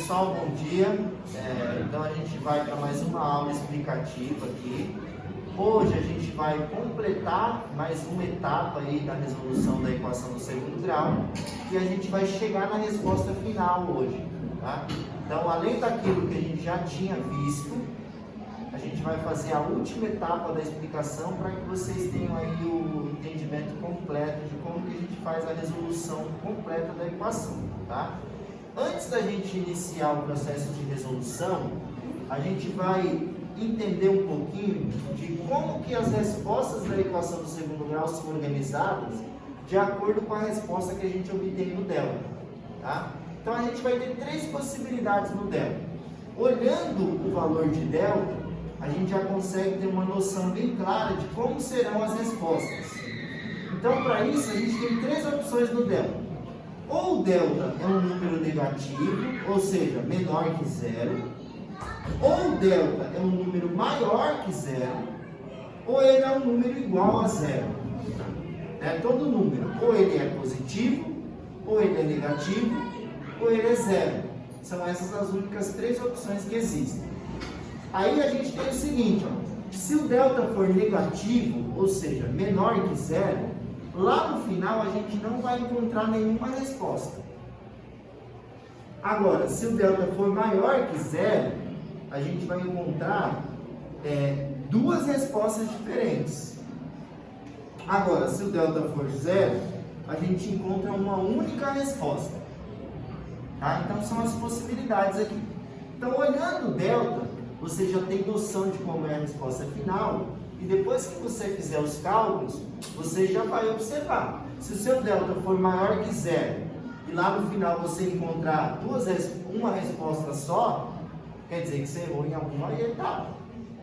Pessoal, bom dia. Então a gente vai para mais uma aula explicativa aqui. Hoje a gente vai completar mais uma etapa aí da resolução da equação do segundo grau e a gente vai chegar na resposta final hoje, tá? Então, além daquilo que a gente já tinha visto, a gente vai fazer a última etapa da explicação para que vocês tenham aí o entendimento completo de como que a gente faz a resolução completa da equação, tá? Antes da gente iniciar o processo de resolução, a gente vai entender um pouquinho de como que as respostas da equação do segundo grau são organizadas de acordo com a resposta que a gente obtém no delta, tá? Então a gente vai ter três possibilidades no delta. Olhando o valor de delta, a gente já consegue ter uma noção bem clara de como serão as respostas. Então, para isso, a gente tem três opções no delta. Ou o delta é um número negativo, ou seja, menor que zero. Ou o delta é um número maior que zero, ou ele é um número igual a zero. Todo número, ou ele é positivo, ou ele é negativo, ou ele é zero. São essas as únicas três opções que existem. Aí a gente tem o seguinte, ó, se o delta for negativo, ou seja, menor que zero, lá no final a gente não vai encontrar nenhuma resposta. Agora, se o delta for maior que zero, a gente vai encontrar duas respostas diferentes. Agora, se o delta for zero, a gente encontra uma única resposta. Tá? Então, são as possibilidades aqui. Então, olhando o delta, você já tem noção de como é a resposta final. E depois que você fizer os cálculos, você já vai observar. Se o seu delta for maior que zero, e lá no final você encontrar uma resposta só, quer dizer que você errou em alguma etapa,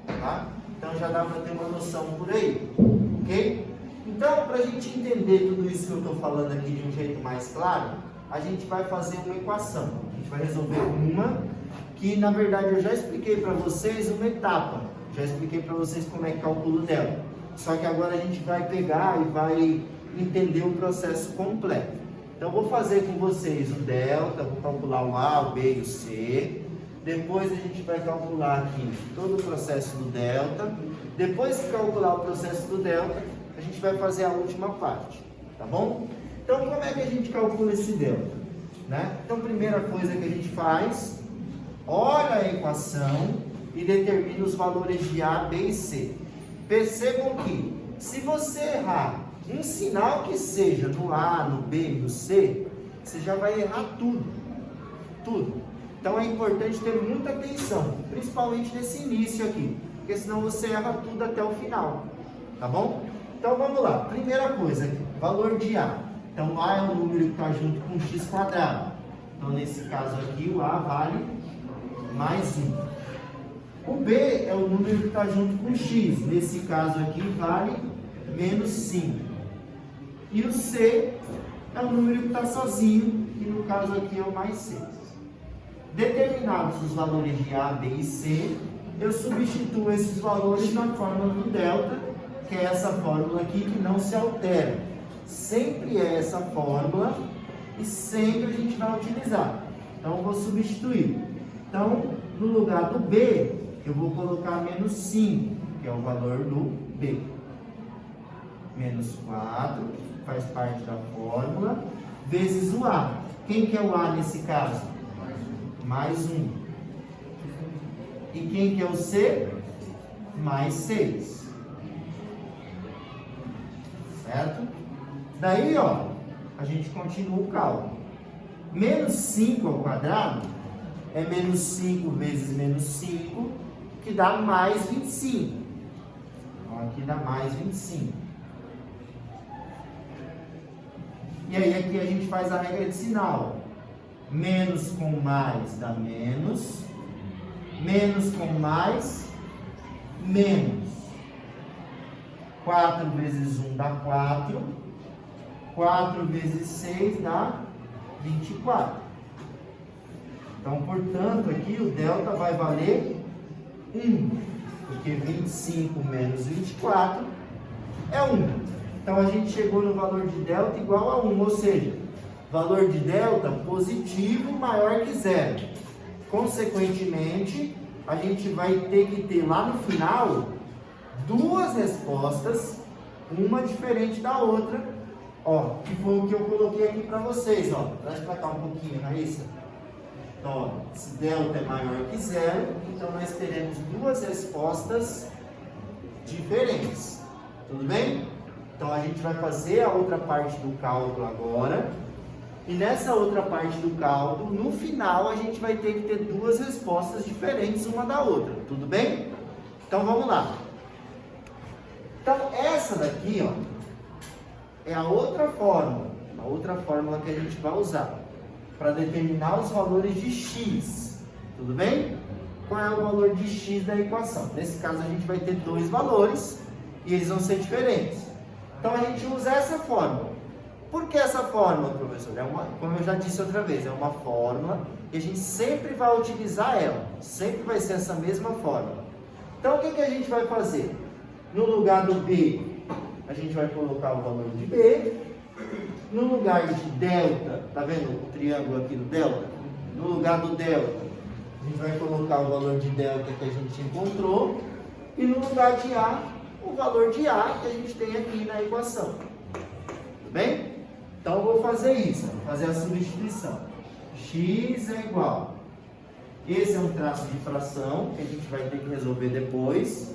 tá? Então já dá para ter uma noção por aí, ok? Então, para a gente entender tudo isso que eu estou falando aqui de um jeito mais claro, a gente vai fazer uma equação. A gente vai resolver uma que, na verdade, eu já expliquei para vocês uma etapa. Já expliquei para vocês como é que calcula o delta. Só que agora a gente vai pegar e vai entender o processo completo. Então, eu vou fazer com vocês o delta, vou calcular o A, o B e o C. Depois a gente vai calcular aqui todo o processo do delta. Depois de calcular o processo do delta, a gente vai fazer a última parte, tá bom? Então, como é que a gente calcula esse delta? Então, a primeira coisa que a gente faz, olha a equação e determina os valores de A, B e C. Percebam que, se você errar um sinal que seja no A, no B e no C, você já vai errar tudo. Então é importante ter muita atenção, principalmente nesse início aqui, porque senão você erra tudo até o final, tá bom? Então vamos lá, primeira coisa aqui, valor de A. Então A é um número que está junto com x quadrado. Então nesse caso aqui o A vale mais 1. O B é o número que está junto com x. Nesse caso aqui vale menos 5. E o C é o número que está sozinho, que no caso aqui é o mais 6. Determinados os valores de A, B e C, eu substituo esses valores na fórmula do delta, que é essa fórmula aqui que não se altera. Sempre é essa fórmula e sempre a gente vai utilizar. Então, eu vou substituir. Então, no lugar do B, eu vou colocar menos 5, que é o valor do B. Menos 4, faz parte da fórmula, vezes o A. Quem que é o A nesse caso? Mais 1. E quem que é o C? Mais 6. Certo? Daí, ó, a gente continua o cálculo. Menos 5 ao quadrado é menos 5 vezes menos 5, que dá mais 25. Então, aqui dá mais 25. E aí, aqui a gente faz a regra de sinal. Menos com mais dá menos. Menos com mais, menos. 4 vezes 1 dá 4. 4 vezes 6 dá 24. Então, portanto, aqui o delta vai valer 1. Porque 25 menos 24 é 1. Então, a gente chegou no valor de delta igual a 1. Ou seja, valor de delta positivo maior que zero. Consequentemente, a gente vai ter que ter lá no final duas respostas, uma diferente da outra, ó, que foi o que eu coloquei aqui para vocês, ó. Traz para cá um pouquinho, Raíssa. Então, ó, se delta é maior que zero, então nós teremos duas respostas diferentes, tudo bem? Então a gente vai fazer a outra parte do cálculo agora, e nessa outra parte do cálculo, no final a gente vai ter que ter duas respostas diferentes uma da outra, tudo bem? Então vamos lá. Então essa daqui, ó, é a outra fórmula que a gente vai usar para determinar os valores de x, tudo bem? Qual é o valor de x da equação? Nesse caso a gente vai ter dois valores e eles vão ser diferentes. Então a gente usa essa fórmula. Por que essa fórmula, professor? Como eu já disse outra vez, é uma fórmula e a gente sempre vai utilizar ela. Sempre vai ser essa mesma fórmula. Então o que a gente vai fazer? No lugar do b, a gente vai colocar o valor de b. No lugar de delta, tá vendo o triângulo aqui do delta? No lugar do delta, a gente vai colocar o valor de delta que a gente encontrou. E no lugar de a, o valor de a que a gente tem aqui na equação. Tudo bem? Então eu vou fazer isso, vou fazer a substituição. X é igual. Esse é um traço de fração que a gente vai ter que resolver depois.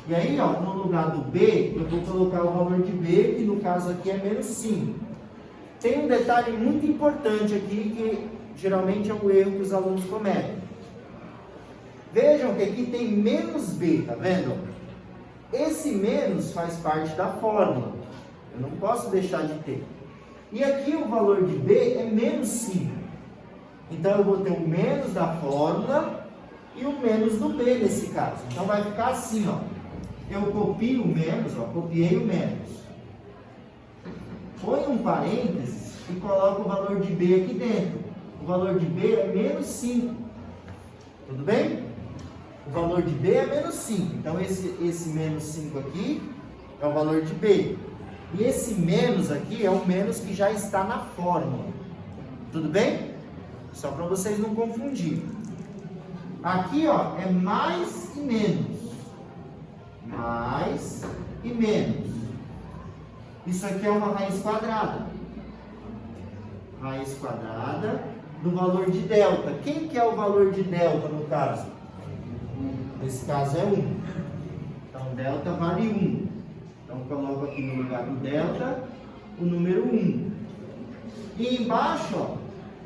E aí, ó, no lugar do b, eu vou colocar o valor de b, que no caso aqui é menos 5. Tem um detalhe muito importante aqui, que geralmente é um erro que os alunos cometem. Vejam que aqui tem menos b, tá vendo? Esse menos faz parte da fórmula. Eu não posso deixar de ter. E aqui o valor de b é menos 5. Então eu vou ter o menos da fórmula e o menos do b nesse caso. Então vai ficar assim, ó. Eu copio o menos, ó, copiei o menos. Põe um parênteses e coloco o valor de b aqui dentro. O valor de b é menos 5. Tudo bem? O valor de b é menos 5. Então esse menos 5 aqui é o valor de b. E esse menos aqui é o menos que já está na fórmula. Tudo bem? Só para vocês não confundirem. Aqui, ó, é mais e menos. Mais e menos. Isso aqui é uma raiz quadrada. Raiz quadrada do valor de delta. Quem que é o valor de delta no caso? Nesse caso é 1. Então, delta vale 1. Então, coloco aqui no lugar do delta o número 1. E embaixo, ó,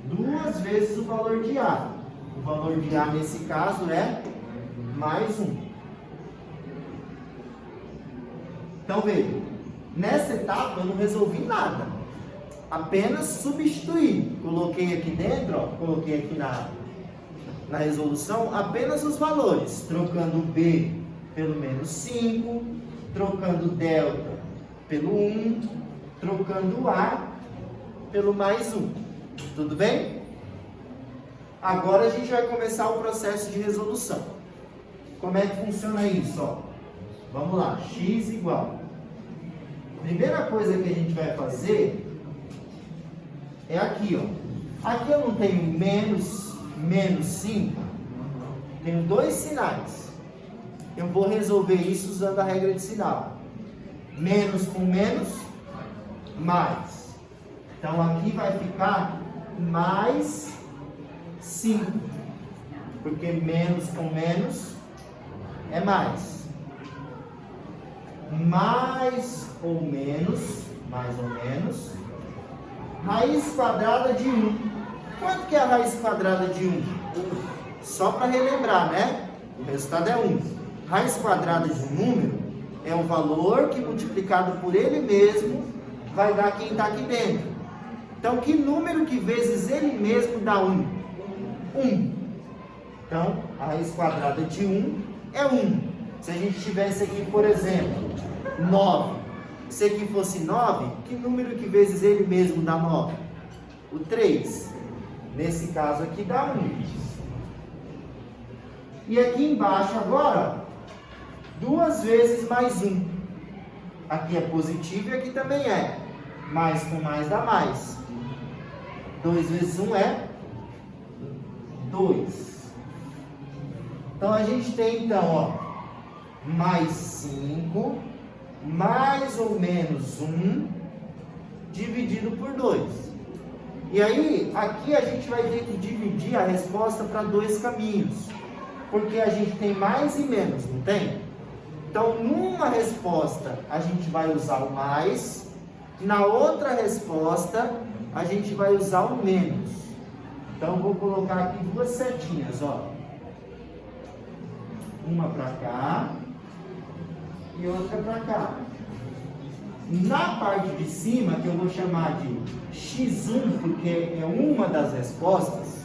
duas vezes o valor de A. O valor de A nesse caso é mais 1. Então, veja, nessa etapa eu não resolvi nada. Apenas substituí. Coloquei aqui dentro, ó, coloquei aqui na resolução apenas os valores, trocando o B pelo menos 5, trocando o delta pelo 1, trocando o A pelo mais 1. Tudo bem? Agora a gente vai começar o processo de resolução. Como é que funciona isso? Ó? Vamos lá, x igual. Primeira coisa que a gente vai fazer é aqui, ó. Aqui eu não tenho menos 5, tenho dois sinais. Eu vou resolver isso usando a regra de sinal. Menos com menos, mais. Então aqui vai ficar mais 5. Porque menos com menos é mais. Mais ou menos, raiz quadrada de 1. Quanto que é a raiz quadrada de 1? Só para relembrar, né? O resultado é 1. Raiz quadrada de um número é o valor que multiplicado por ele mesmo vai dar quem está aqui dentro. Então, que número que vezes ele mesmo dá 1? 1. Então, a raiz quadrada de 1 é 1. Se a gente tivesse aqui, por exemplo, 9. Se aqui fosse 9, que número que vezes ele mesmo dá 9? O 3. Nesse caso aqui dá 1. E aqui embaixo agora, 2 vezes mais 1. Aqui é positivo e aqui também é. Mais com mais dá mais. 2 vezes 1 é 2. Então a gente tem então, ó, mais 5, mais ou menos 1, dividido por 2. E aí, aqui a gente vai ter que dividir a resposta para 2 caminhos. Porque a gente tem mais e menos, não tem? Então, numa resposta, a gente vai usar o mais. Na outra resposta, a gente vai usar o menos. Então, vou colocar aqui 2 setinhas, ó. Uma para cá e outra para cá. Na parte de cima, que eu vou chamar de x1, porque é uma das respostas,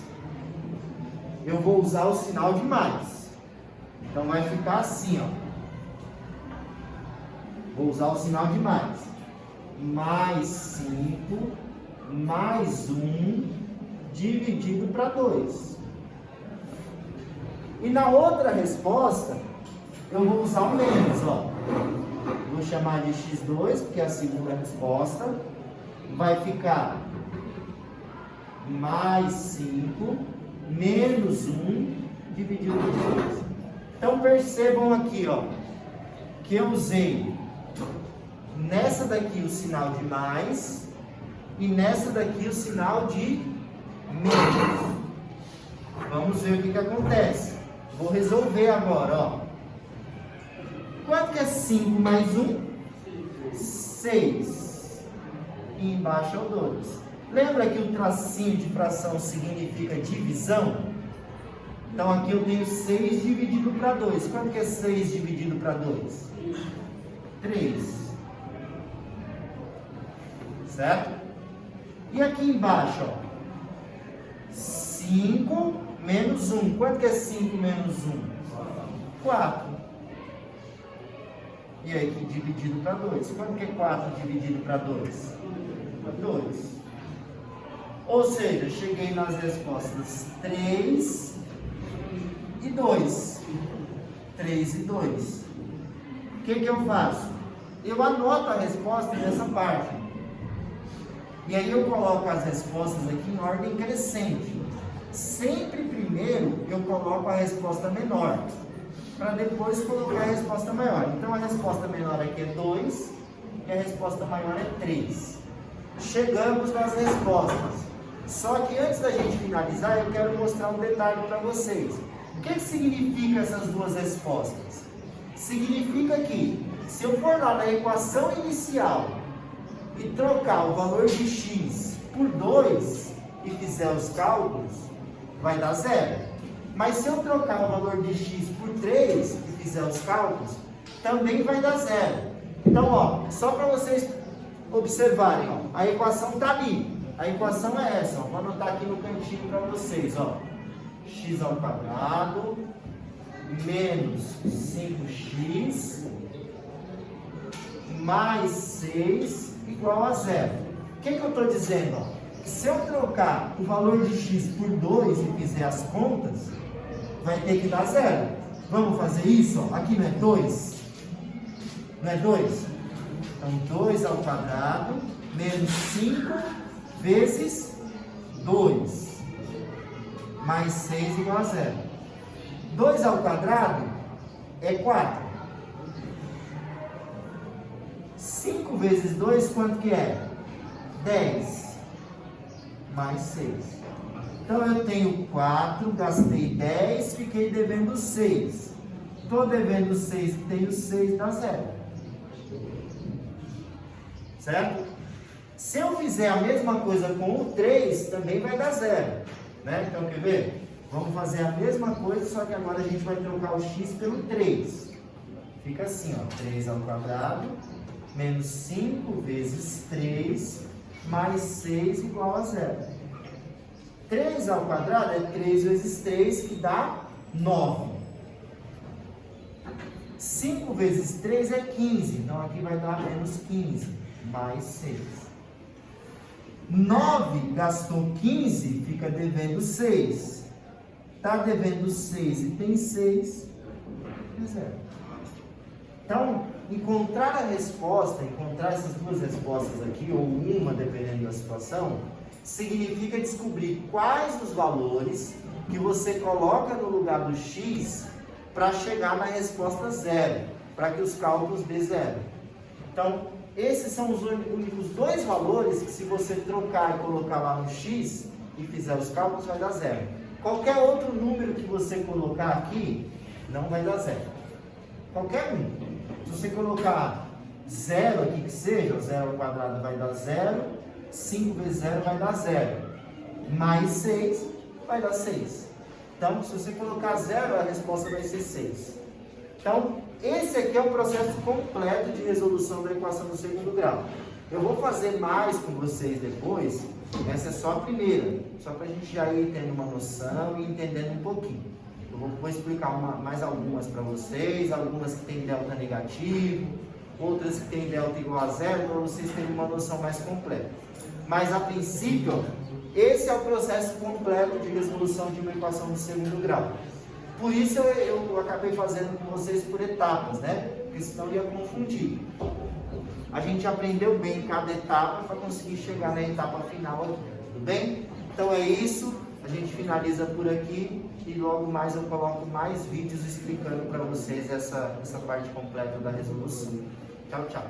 eu vou usar o sinal de mais. Então vai ficar assim, ó. Vou usar o sinal de mais. Mais 5, mais 1, dividido para 2. E na outra resposta, eu vou usar o menos, ó. Vou chamar de x2, porque é a segunda resposta. Vai ficar mais 5, menos 1, dividido por 2. Então percebam aqui, ó, que eu usei nessa daqui o sinal de mais e nessa daqui o sinal de menos. Vamos ver o que acontece. Vou resolver agora, ó. Quanto que é 5 mais 1? 6. E embaixo é o 2. Lembra que o tracinho de fração significa divisão? Então aqui eu tenho 6 dividido para 2. Quanto que é 6 dividido para 2? 3. Certo? E aqui embaixo, ó. 5 menos 1. Quanto que é 5 menos 1? 4. E aí, aqui dividido para 2. Quanto que é 4 dividido para 2? 2. Ou seja, cheguei nas respostas 3 e 2. 3 e 2. O que eu faço? Eu anoto a resposta nessa parte. E aí eu coloco as respostas aqui em ordem crescente. Sempre primeiro eu coloco a resposta menor, para depois colocar a resposta maior. Então a resposta menor aqui é 2 e a resposta maior é 3. Chegamos nas respostas. Só que antes da gente finalizar, eu quero mostrar um detalhe para vocês. O que significa essas duas respostas? Significa que, se eu for lá na equação inicial e trocar o valor de x por 2 e fizer os cálculos, vai dar 0. Mas se eu trocar o valor de x por 3 e fizer os cálculos, também vai dar 0. Então, ó, só para vocês observarem, ó, a equação está ali. A equação é essa, ó, vou anotar aqui no cantinho para vocês, ó. X ao quadrado menos 5x mais 6 igual a 0. O que eu estou dizendo? Ó? Se eu trocar o valor de x por 2 e fizer as contas, vai ter que dar 0. Vamos fazer isso? Ó? Aqui não é 2? Não é 2? Então 2 ao quadrado menos 5 vezes 2 mais 6 igual a 0. 2 ao quadrado é 4. 5 vezes 2, quanto que é? 10 mais 6. Então eu tenho 4, gastei 10, fiquei devendo 6. Estou devendo 6 e tenho 6, dá 0. Certo? Se eu fizer a mesma coisa com o 3, também vai dar 0. Né? Então, quer ver? Vamos fazer a mesma coisa, só que agora a gente vai trocar o x pelo 3. Fica assim, ó, 3 ao quadrado, menos 5 vezes 3, mais 6 igual a 0. 3 ao quadrado é 3 vezes 3, que dá 9. 5 vezes 3 é 15, então aqui vai dar menos 15, mais 6. 9 gastou 15, fica devendo 6. Está devendo 6 e tem 6, é 0. Então, encontrar a resposta, encontrar essas duas respostas aqui, ou uma, dependendo da situação, significa descobrir quais os valores que você coloca no lugar do x para chegar na resposta zero, para que os cálculos dê zero. Então, esses são os únicos dois valores que, se você trocar e colocar lá no x e fizer os cálculos, vai dar zero. Qualquer outro número que você colocar aqui, não vai dar zero. Qualquer um. Se você colocar zero aqui, que seja, o zero ao quadrado vai dar zero, 5 vezes zero vai dar zero, mais 6 vai dar 6. Então, se você colocar zero, a resposta vai ser 6. Então, esse aqui é o processo completo de resolução da equação do segundo grau. Eu vou fazer mais com vocês depois, essa é só a primeira, só para a gente já ir tendo uma noção e entendendo um pouquinho. Eu vou explicar mais algumas para vocês, algumas que tem delta negativo, outras que tem delta igual a zero, para vocês terem uma noção mais completa. Mas, a princípio, esse é o processo completo de resolução de uma equação de segundo grau. Por isso eu acabei fazendo com vocês por etapas, né? Porque senão ia confundir. A gente aprendeu bem cada etapa para conseguir chegar na etapa final aqui, tudo bem? Então é isso, a gente finaliza por aqui e logo mais eu coloco mais vídeos explicando para vocês essa parte completa da resolução. Tchau, tchau.